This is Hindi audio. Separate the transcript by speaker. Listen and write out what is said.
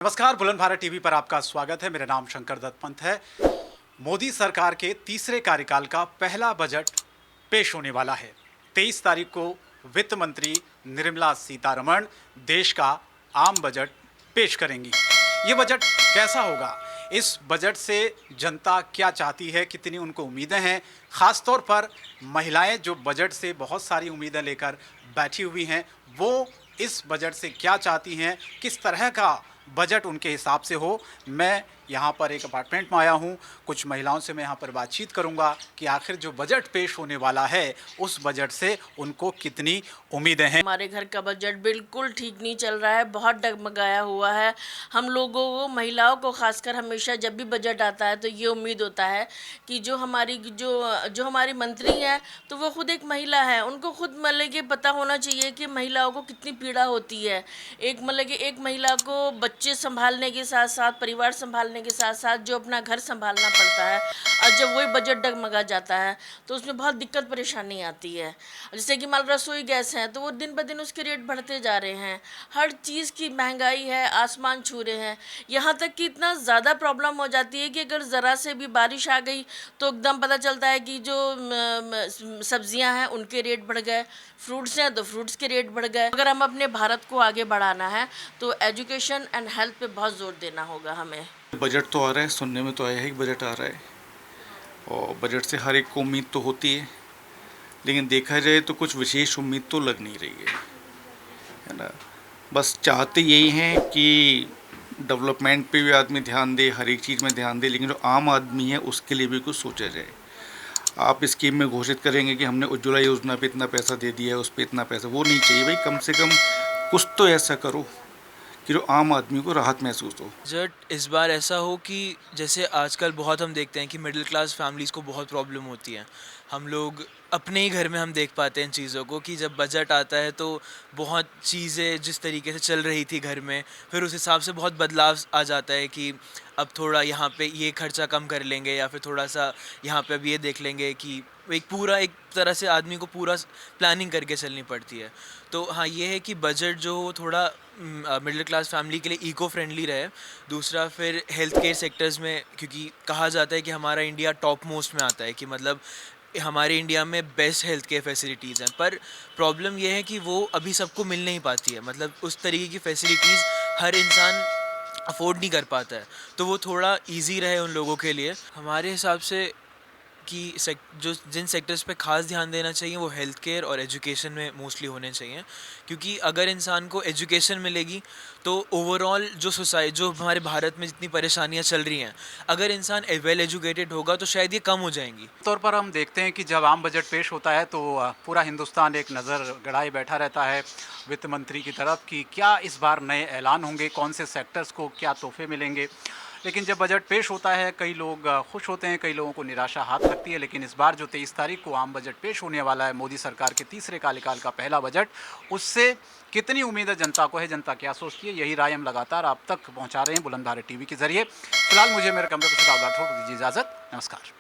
Speaker 1: नमस्कार, बुलंद भारत टीवी पर आपका स्वागत है। मेरा नाम शंकर दत्त पंत है। मोदी सरकार के तीसरे कार्यकाल का पहला बजट पेश होने वाला है। 23 तारीख को वित्त मंत्री निर्मला सीतारमण देश का आम बजट पेश करेंगी। ये बजट कैसा होगा? इस बजट से जनता क्या चाहती है, कितनी उनको उम्मीदें हैं? ख़ासतौर पर महिलाएं जो बजट से बहुत सारी उम्मीदें लेकर बैठी हुई हैं, वो इस बजट से क्या चाहती हैं, किस तरह का बजट उनके हिसाब से हो। मैं यहाँ पर एक अपार्टमेंट में आया हूँ। कुछ महिलाओं से मैं यहाँ पर बातचीत करूँगा कि आखिर जो बजट पेश होने वाला है उस बजट से उनको कितनी उम्मीदें हैं।
Speaker 2: हमारे घर का बजट बिल्कुल ठीक नहीं चल रहा है, बहुत डगमगाया हुआ है। हम लोगों को, महिलाओं को खासकर, हमेशा जब भी बजट आता है तो ये उम्मीद होता है कि जो हमारी मंत्री है तो वो खुद एक महिला है, उनको खुद मतलब कि पता होना चाहिए कि महिलाओं को कितनी पीड़ा होती है। एक महिला को बच्चे संभालने के साथ साथ, परिवार संभालने के साथ साथ जो अपना घर संभालना पड़ता है, और जब वही बजट डगमगा जाता है तो उसमें बहुत दिक्कत परेशानी आती है। जैसे कि मान रसोई गैस है तो वो दिन ब दिन उसके रेट बढ़ते जा रहे हैं। हर चीज़ की महंगाई है, आसमान छू रहे हैं। यहाँ तक कि इतना ज़्यादा प्रॉब्लम हो जाती है कि अगर ज़रा से भी बारिश आ गई तो एकदम पता चलता है कि जो सब्जियां हैं उनके रेट बढ़ गए, फ्रूट्स हैं तो फ्रूट्स के रेट बढ़ गए। अगर हम अपने भारत को आगे बढ़ाना है तो एजुकेशन एंड हेल्थ पे बहुत जोर देना होगा हमें।
Speaker 3: बजट तो आ रहा है, सुनने में तो आया है कि बजट आ रहा है, और बजट से हर एक को उम्मीद तो होती है, लेकिन देखा जाए तो कुछ विशेष उम्मीद तो लग नहीं रही है ना। बस चाहते यही हैं कि डेवलपमेंट पे भी आदमी ध्यान दे, हर एक चीज़ में ध्यान दे, लेकिन जो आम आदमी है उसके लिए भी कुछ सोचा जाए। आप स्कीम में घोषित करेंगे कि हमने उज्ज्वला योजना पे इतना पैसा दे दिया है, उस पर इतना पैसा, वो नहीं चाहिए भाई। कम से कम कुछ तो ऐसा करो कि जो आम आदमी को राहत महसूस हो।
Speaker 4: बजट इस बार ऐसा हो कि जैसे आजकल बहुत हम देखते हैं कि मिडिल क्लास फैमिलीज़ को बहुत प्रॉब्लम होती है। हम लोग अपने ही घर में हम देख पाते हैं इन चीज़ों को कि जब बजट आता है तो बहुत चीज़ें जिस तरीके से चल रही थी घर में, फिर उस हिसाब से बहुत बदलाव आ जाता है कि अब थोड़ा यहाँ पे ये खर्चा कम कर लेंगे, या फिर थोड़ा सा यहाँ पे अब ये देख लेंगे कि एक तरह से आदमी को पूरा प्लानिंग करके चलनी पड़ती है। तो हाँ, ये है कि बजट जो थोड़ा मिडिल क्लास फैमिली के लिए इको फ्रेंडली रहे। दूसरा, फिर हेल्थ केयर सेक्टर्स में, क्योंकि कहा जाता है कि हमारा इंडिया टॉप मोस्ट में आता है, कि मतलब हमारे इंडिया में बेस्ट हेल्थ केयर फैसिलिटीज़ हैं, पर प्रॉब्लम यह है कि वो अभी सबको मिल नहीं पाती है। मतलब उस तरीके की फैसिलिटीज़ हर इंसान अफोर्ड नहीं कर पाता है, तो वो थोड़ा इजी रहे उन लोगों के लिए। हमारे हिसाब से कि जिन सेक्टर्स पे ख़ास ध्यान देना चाहिए वो हेल्थ केयर और एजुकेशन में मोस्टली होने चाहिए, क्योंकि अगर इंसान को एजुकेशन मिलेगी तो ओवरऑल जो हमारे भारत में जितनी परेशानियां चल रही हैं, अगर इंसान वेल एजुकेटेड होगा तो शायद ये कम हो जाएंगी।
Speaker 1: तौर पर हम देखते हैं कि जब आम बजट पेश होता है तो पूरा हिंदुस्तान एक नज़र गड़ाए बैठा रहता है वित्त मंत्री की तरफ कि क्या इस बार नए ऐलान होंगे, कौन से सेक्टर्स को क्या तोहफे मिलेंगे। लेकिन जब बजट पेश होता है कई लोग खुश होते हैं, कई लोगों को निराशा हाथ लगती है। लेकिन इस बार जो 23 तारीख को आम बजट पेश होने वाला है, मोदी सरकार के तीसरे कार्यकाल का पहला बजट, उससे कितनी उम्मीद है जनता को, है जनता क्या सोचती है, यही राय हम लगातार आप तक पहुंचा रहे हैं बुलंद भारत टीवी के जरिए। फिलहाल मुझे मेरे कमरे पर से दीजिए इजाज़त। नमस्कार।